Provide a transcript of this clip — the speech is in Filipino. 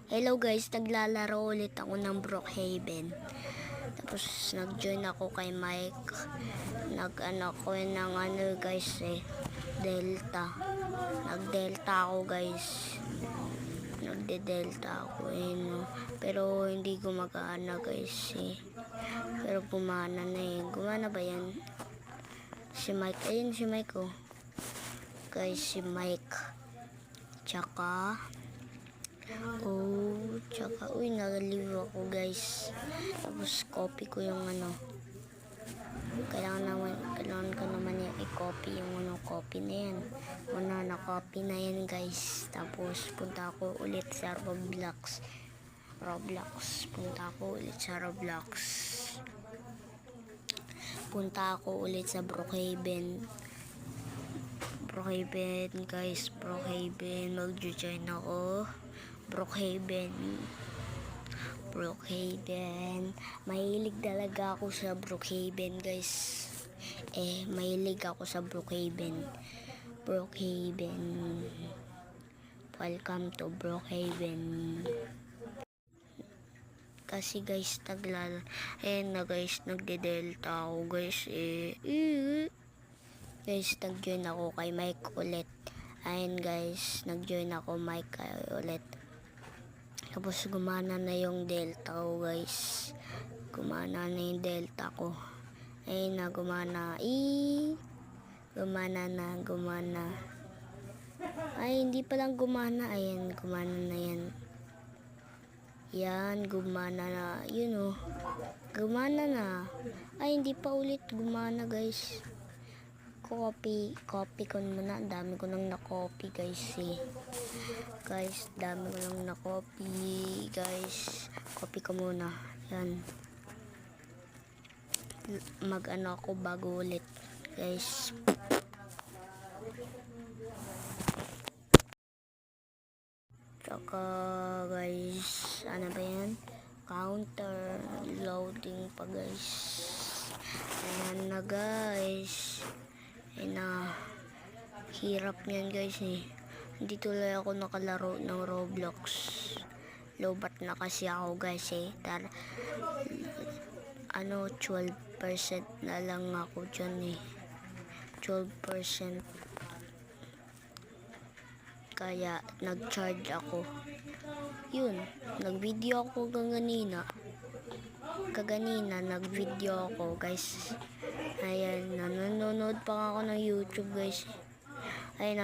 Hello guys, naglalaro ulit ako ng Brookhaven. Tapos nag-join ako kay Mike. Nag-ano ko ng guys Delta. Nag-Delta ako guys. Nagde-Delta ako no. Pero hindi gumagana guys Pero gumana na Gumana ba yan? Si Mike, ayun si Mike Guys, si Mike. Tsaka uy, nagaliw ako guys. Tapos copy ko yung kailangan ko naman yung i-copy yung copy na yan. Na-copy na yan guys. Tapos punta ako ulit sa Roblox. Punta ako ulit sa Roblox. Punta ako ulit sa Brookhaven guys. Brookhaven, mag-join ako. Brookhaven. Mahilig talaga ako sa Brookhaven guys. Mahilig ako sa Brookhaven. Welcome to Brookhaven. Kasi guys, nagde-Delta ako guys Guys, nag-join ako kay Mike ulit. Ayun guys, nag-join ako Mike ulit. Tapos gumana na yung Delta ko guys. Gumana na yung Delta ko. Ayun na, gumana. Gumana. Ay, hindi palang gumana. Ayan, gumana na yan. Yan, gumana na. Yun Gumana na. Ay, hindi pa ulit gumana guys. Copy ko muna. Dami ko nang na-copy guys Guys, dami ko nang na-copy guys. Copy ko muna. Yan. Ako bago ulit guys. Tsaka guys, ano ba yan? Counter loading pa guys. Ayan na guys. Hirap niyan guys Hindi tuloy ako nakalaro ng Roblox. Lobat na kasi ako guys 12% na lang ako dyan 12%. Kaya nag-charge ako. Yun, nag-video ako kaganina nag-video ako guys. Ayan, nanonood pa ako ng YouTube guys. Ayun